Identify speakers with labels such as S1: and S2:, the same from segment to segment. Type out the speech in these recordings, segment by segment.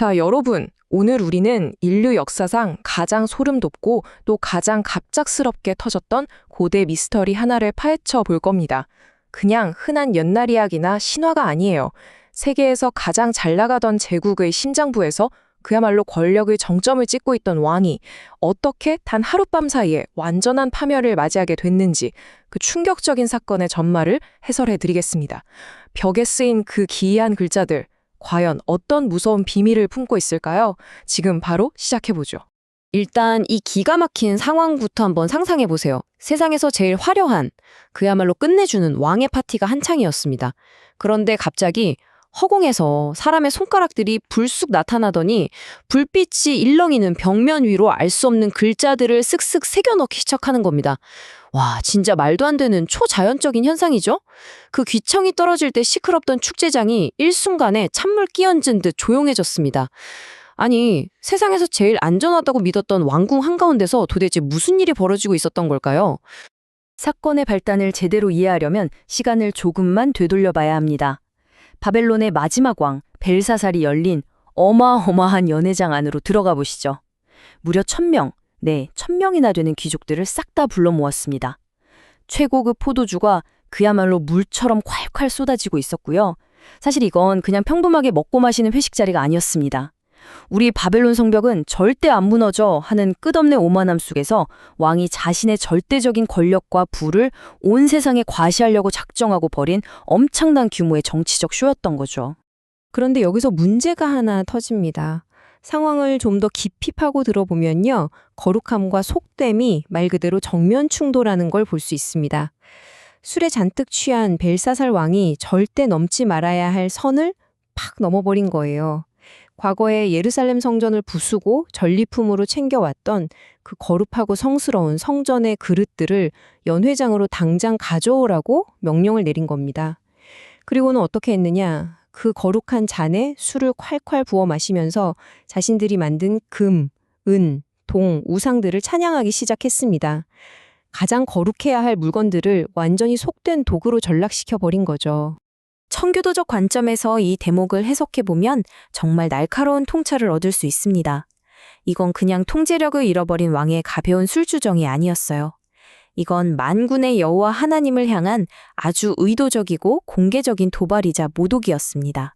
S1: 자, 여러분. 오늘 우리는 인류 역사상 가장 소름 돋고 또 가장 갑작스럽게 터졌던 고대 미스터리 하나를 파헤쳐 볼 겁니다. 그냥 흔한 옛날 이야기나 신화가 아니에요. 세계에서 가장 잘 나가던 제국의 심장부에서 그야말로 권력의 정점을 찍고 있던 왕이 어떻게 단 하룻밤 사이에 완전한 파멸을 맞이하게 됐는지 그 충격적인 사건의 전말을 해설해 드리겠습니다. 벽에 쓰인 그 기이한 글자들, 과연 어떤 무서운 비밀을 품고 있을까요? 지금 바로 시작해보죠.
S2: 일단 이 기가 막힌 상황부터 한번 상상해 보세요. 세상에서 제일 화려한, 그야말로 끝내주는 왕의 파티가 한창이었습니다. 그런데 갑자기 허공에서 사람의 손가락들이 불쑥 나타나더니 불빛이 일렁이는 벽면 위로 알 수 없는 글자들을 쓱쓱 새겨넣기 시작하는 겁니다. 와, 진짜 말도 안 되는 초자연적인 현상이죠? 그 귀청이 떨어질 때 시끄럽던 축제장이 일순간에 찬물 끼얹은 듯 조용해졌습니다. 아니, 세상에서 제일 안전하다고 믿었던 왕궁 한가운데서 도대체 무슨 일이 벌어지고 있었던 걸까요?
S3: 사건의 발단을 제대로 이해하려면 시간을 조금만 되돌려봐야 합니다. 바벨론의 마지막 왕 벨사살이 열린 어마어마한 연회장 안으로 들어가 보시죠. 무려 1000명, 1000명이나 되는 귀족들을 싹 다 불러 모았습니다. 최고급 포도주가 그야말로 물처럼 콸콸 쏟아지고 있었고요. 사실 이건 그냥 평범하게 먹고 마시는 회식 자리가 아니었습니다. 우리 바벨론 성벽은 절대 안 무너져 하는 끝없는 오만함 속에서 왕이 자신의 절대적인 권력과 부를 온 세상에 과시하려고 작정하고 벌인 엄청난 규모의 정치적 쇼였던 거죠.
S4: 그런데 여기서 문제가 하나 터집니다. 상황을 좀 더 깊이 파고 들어보면요. 거룩함과 속됨이 말 그대로 정면 충돌하는 걸 볼 수 있습니다. 술에 잔뜩 취한 벨사살 왕이 절대 넘지 말아야 할 선을 팍 넘어버린 거예요. 과거에 예루살렘 성전을 부수고 전리품으로 챙겨왔던 그 거룩하고 성스러운 성전의 그릇들을 연회장으로 당장 가져오라고 명령을 내린 겁니다. 그리고는 어떻게 했느냐? 그 거룩한 잔에 술을 콸콸 부어 마시면서 자신들이 만든 금, 은, 동, 우상들을 찬양하기 시작했습니다. 가장 거룩해야 할 물건들을 완전히 속된 도구로 전락시켜 버린 거죠.
S3: 청교도적 관점에서 이 대목을 해석해보면 정말 날카로운 통찰을 얻을 수 있습니다. 이건 그냥 통제력을 잃어버린 왕의 가벼운 술주정이 아니었어요. 이건 만군의 여호와 하나님을 향한 아주 의도적이고 공개적인 도발이자 모독이었습니다.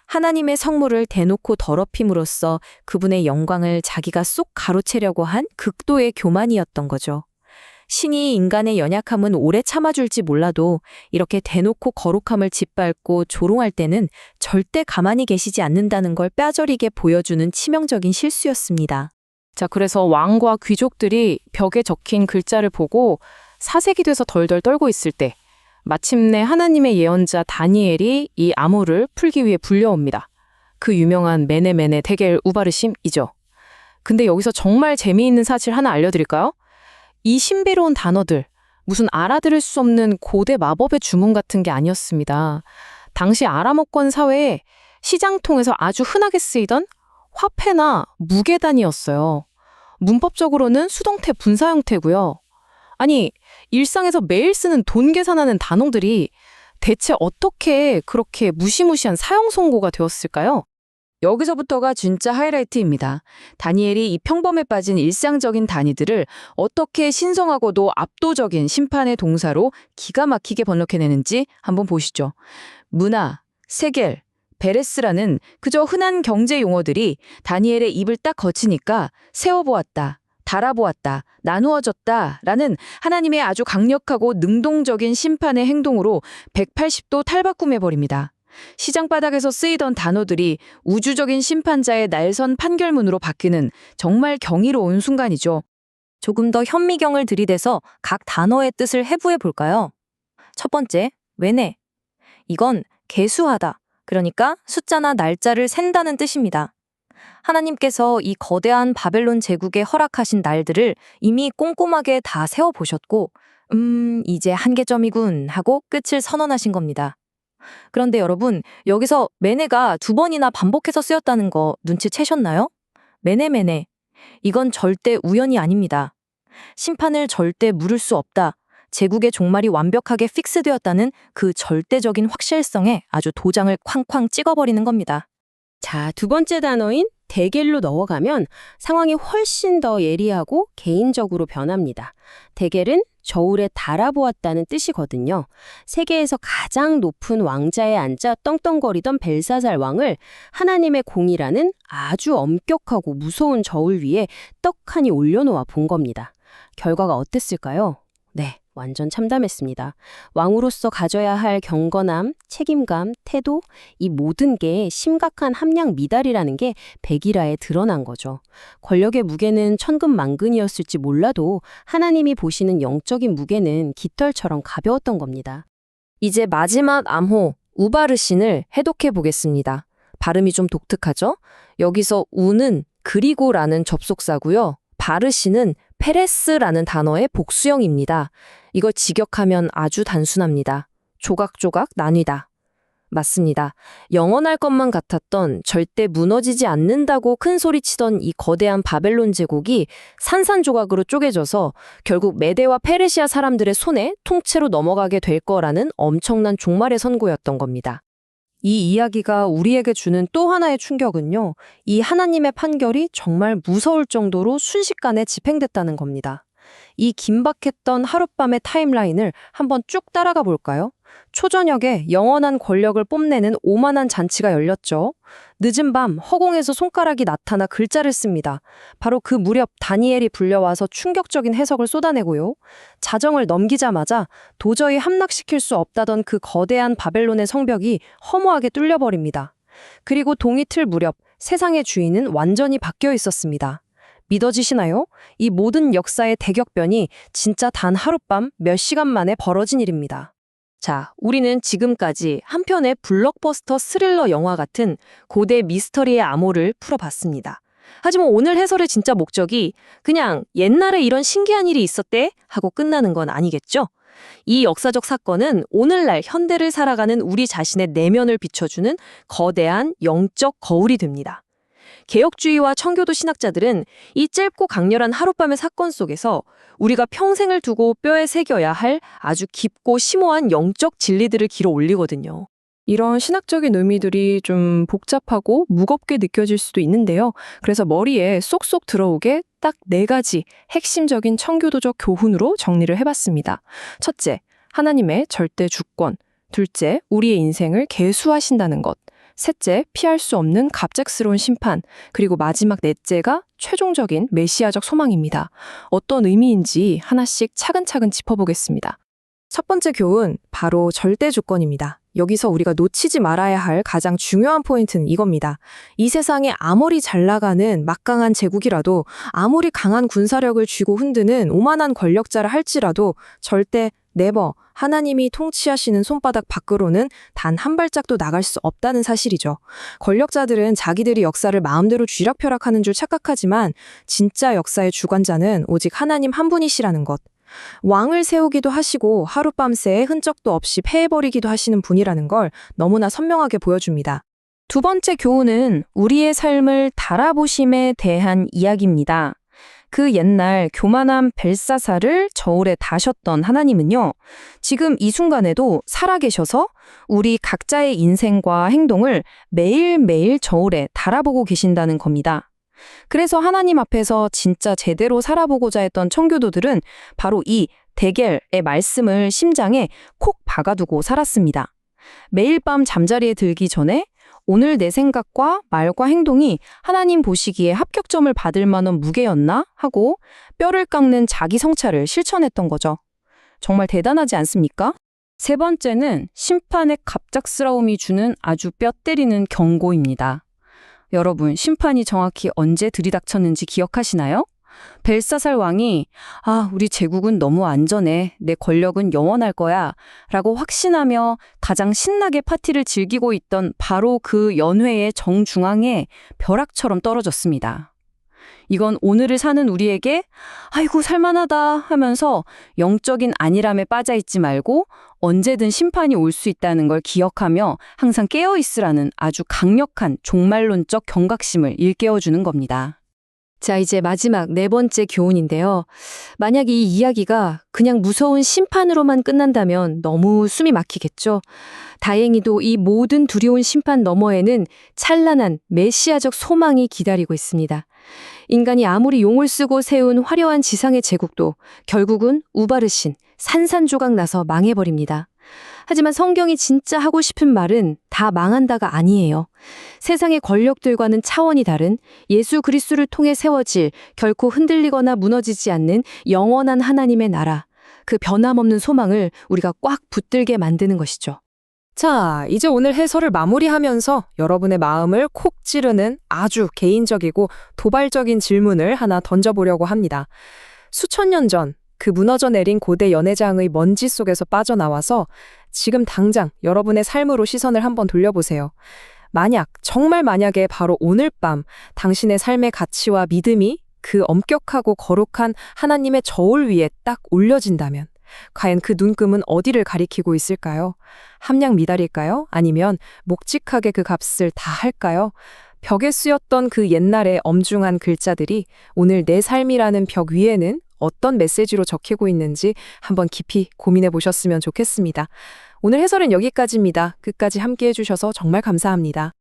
S3: 하나님의 성물을 대놓고 더럽힘으로써 그분의 영광을 자기가 쏙 가로채려고 한 극도의 교만이었던 거죠. 신이 인간의 연약함은 오래 참아줄지 몰라도 이렇게 대놓고 거룩함을 짓밟고 조롱할 때는 절대 가만히 계시지 않는다는 걸 뼈저리게 보여주는 치명적인 실수였습니다.
S1: 자, 그래서 왕과 귀족들이 벽에 적힌 글자를 보고 사색이 돼서 덜덜 떨고 있을 때 마침내 하나님의 예언자 다니엘이 이 암호를 풀기 위해 불려옵니다. 그 유명한 메네메네 테겔 우바르심이죠. 근데 여기서 정말 재미있는 사실 하나 알려드릴까요? 이 신비로운 단어들, 무슨 알아들을 수 없는 고대 마법의 주문 같은 게 아니었습니다. 당시 아람어권 사회에 시장통에서 아주 흔하게 쓰이던 화폐나 무게단이었어요. 문법적으로는 수동태 분사 형태고요. 아니, 일상에서 매일 쓰는 돈 계산하는 단어들이 대체 어떻게 그렇게 무시무시한 사형 선고가 되었을까요?
S2: 여기서부터가 진짜 하이라이트입니다. 다니엘이 이 평범에 빠진 일상적인 단위들을 어떻게 신성하고도 압도적인 심판의 동사로 기가 막히게 번역해내는지 한번 보시죠. 문화, 세겔, 베레스라는 그저 흔한 경제 용어들이 다니엘의 입을 딱 거치니까 세워보았다, 달아보았다, 나누어졌다 라는 하나님의 아주 강력하고 능동적인 심판의 행동으로 180도 탈바꿈해버립니다. 시장 바닥에서 쓰이던 단어들이 우주적인 심판자의 날선 판결문으로 바뀌는 정말 경이로운 순간이죠.
S3: 조금 더 현미경을 들이대서 각 단어의 뜻을 해부해 볼까요? 첫 번째, 외네. 이건 개수하다, 그러니까 숫자나 날짜를 센다는 뜻입니다. 하나님께서 이 거대한 바벨론 제국에 허락하신 날들을 이미 꼼꼼하게 다 세워보셨고 이제 한계점이군 하고 끝을 선언하신 겁니다. 그런데 여러분, 여기서 매네가 2번이나 반복해서 쓰였다는 거 눈치채셨나요? 매네매네. 이건 절대 우연이 아닙니다. 심판을 절대 물을 수 없다. 제국의 종말이 완벽하게 픽스되었다는 그 절대적인 확실성에 아주 도장을 쾅쾅 찍어버리는 겁니다.
S4: 자, 두 번째 단어인 대겔로 넘어가면 상황이 훨씬 더 예리하고 개인적으로 변합니다. 대겔은 저울에 달아보았다는 뜻이거든요. 세계에서 가장 높은 왕자에 앉아 떵떵거리던 벨사살 왕을 하나님의 공이라는 아주 엄격하고 무서운 저울 위에 떡하니 올려놓아 본 겁니다. 결과가 어땠을까요? 네, 완전 참담했습니다. 왕으로서 가져야 할 경건함, 책임감, 태도, 이 모든 게 심각한 함량 미달이라는 게 백일하에 드러난 거죠. 권력의 무게는 천근만근이었을지 몰라도 하나님이 보시는 영적인 무게는 깃털처럼 가벼웠던 겁니다.
S2: 이제 마지막 암호 우바르신을 해독해 보겠습니다. 발음이 좀 독특하죠? 여기서 우는 그리고라는 접속사고요. 바르신은 페레스라는 단어의 복수형입니다. 이걸 직역하면 아주 단순합니다. 조각조각 나뉘다. 맞습니다. 영원할 것만 같았던 절대 무너지지 않는다고 큰 소리치던 이 거대한 바벨론 제국이 산산조각으로 쪼개져서 결국 메데와 페르시아 사람들의 손에 통째로 넘어가게 될 거라는 엄청난 종말의 선고였던 겁니다.
S4: 이 이야기가 우리에게 주는 또 하나의 충격은요, 이 하나님의 판결이 정말 무서울 정도로 순식간에 집행됐다는 겁니다. 이 긴박했던 하룻밤의 타임라인을 한번 쭉 따라가 볼까요? 초저녁에 영원한 권력을 뽐내는 오만한 잔치가 열렸죠. 늦은 밤 허공에서 손가락이 나타나 글자를 씁니다. 바로 그 무렵 다니엘이 불려와서 충격적인 해석을 쏟아내고요. 자정을 넘기자마자 도저히 함락시킬 수 없다던 그 거대한 바벨론의 성벽이 허무하게 뚫려버립니다. 그리고 동이 틀 무렵 세상의 주인은 완전히 바뀌어 있었습니다. 믿어지시나요? 이 모든 역사의 대격변이 진짜 단 하룻밤 몇 시간 만에 벌어진 일입니다. 자, 우리는 지금까지 한 편의 블록버스터 스릴러 영화 같은 고대 미스터리의 암호를 풀어봤습니다. 하지만 오늘 해설의 진짜 목적이 그냥 옛날에 이런 신기한 일이 있었대 하고 끝나는 건 아니겠죠? 이 역사적 사건은 오늘날 현대를 살아가는 우리 자신의 내면을 비춰주는 거대한 영적 거울이 됩니다. 개혁주의와 청교도 신학자들은 이 짧고 강렬한 하룻밤의 사건 속에서 우리가 평생을 두고 뼈에 새겨야 할 아주 깊고 심오한 영적 진리들을 길어 올리거든요.
S1: 이런 신학적인 의미들이 좀 복잡하고 무겁게 느껴질 수도 있는데요. 그래서 머리에 쏙쏙 들어오게 딱 4가지 핵심적인 청교도적 교훈으로 정리를 해봤습니다. 첫째, 하나님의 절대 주권. 둘째, 우리의 인생을 계수하신다는 것. 셋째, 피할 수 없는 갑작스러운 심판. 그리고 마지막 넷째가 최종적인 메시아적 소망입니다. 어떤 의미인지 하나씩 차근차근 짚어보겠습니다. 첫 번째 교훈, 바로 절대 주권입니다. 여기서 우리가 놓치지 말아야 할 가장 중요한 포인트는 이겁니다. 이 세상에 아무리 잘 나가는 막강한 제국이라도, 아무리 강한 군사력을 쥐고 흔드는 오만한 권력자라 할지라도 절대 네버 하나님이 통치하시는 손바닥 밖으로는 단 한 발짝도 나갈 수 없다는 사실이죠. 권력자들은 자기들이 역사를 마음대로 쥐락펴락하는 줄 착각하지만 진짜 역사의 주관자는 오직 하나님 한 분이시라는 것. 왕을 세우기도 하시고 하룻밤새에 흔적도 없이 패해버리기도 하시는 분이라는 걸 너무나 선명하게 보여줍니다. 두 번째 교훈은 우리의 삶을 달아보심에 대한 이야기입니다. 그 옛날 교만한 벨사살을 저울에 다셨던 하나님은요, 지금 이 순간에도 살아계셔서 우리 각자의 인생과 행동을 매일매일 저울에 달아보고 계신다는 겁니다. 그래서 하나님 앞에서 진짜 제대로 살아보고자 했던 청교도들은 바로 이 데겔의 말씀을 심장에 콕 박아두고 살았습니다. 매일 밤 잠자리에 들기 전에 오늘 내 생각과 말과 행동이 하나님 보시기에 합격점을 받을 만한 무게였나 하고 뼈를 깎는 자기 성찰을 실천했던 거죠. 정말 대단하지 않습니까? 세 번째는 심판의 갑작스러움이 주는 아주 뼈 때리는 경고입니다. 여러분, 심판이 정확히 언제 들이닥쳤는지 기억하시나요? 벨사살 왕이 우리 제국은 너무 안전해. 내 권력은 영원할 거야. 라고 확신하며 가장 신나게 파티를 즐기고 있던 바로 그 연회의 정중앙에 벼락처럼 떨어졌습니다. 이건 오늘을 사는 우리에게 아이고 살만하다 하면서 영적인 안일함에 빠져있지 말고 언제든 심판이 올 수 있다는 걸 기억하며 항상 깨어있으라는 아주 강력한 종말론적 경각심을 일깨워주는 겁니다.
S2: 자, 이제 마지막 네 번째 교훈인데요. 만약 이 이야기가 그냥 무서운 심판으로만 끝난다면 너무 숨이 막히겠죠. 다행히도 이 모든 두려운 심판 너머에는 찬란한 메시아적 소망이 기다리고 있습니다. 인간이 아무리 용을 쓰고 세운 화려한 지상의 제국도 결국은 우바르신, 산산조각 나서 망해버립니다. 하지만 성경이 진짜 하고 싶은 말은 다 망한다가 아니에요. 세상의 권력들과는 차원이 다른 예수 그리스도를 통해 세워질 결코 흔들리거나 무너지지 않는 영원한 하나님의 나라, 그 변함없는 소망을 우리가 꽉 붙들게 만드는 것이죠.
S1: 자, 이제 오늘 해설을 마무리하면서 여러분의 마음을 콕 찌르는 아주 개인적이고 도발적인 질문을 하나 던져보려고 합니다. 수천 년 전 그 무너져 내린 고대 연회장의 먼지 속에서 빠져나와서 지금 당장 여러분의 삶으로 시선을 한번 돌려보세요. 만약, 정말 만약에 바로 오늘 밤 당신의 삶의 가치와 믿음이 그 엄격하고 거룩한 하나님의 저울 위에 딱 올려진다면 과연 그 눈금은 어디를 가리키고 있을까요? 함량 미달일까요? 아니면 묵직하게 그 값을 다 할까요? 벽에 쓰였던 그 옛날의 엄중한 글자들이 오늘 내 삶이라는 벽 위에는 어떤 메시지로 적히고 있는지 한번 깊이 고민해 보셨으면 좋겠습니다. 오늘 해설은 여기까지입니다. 끝까지 함께 해주셔서 정말 감사합니다.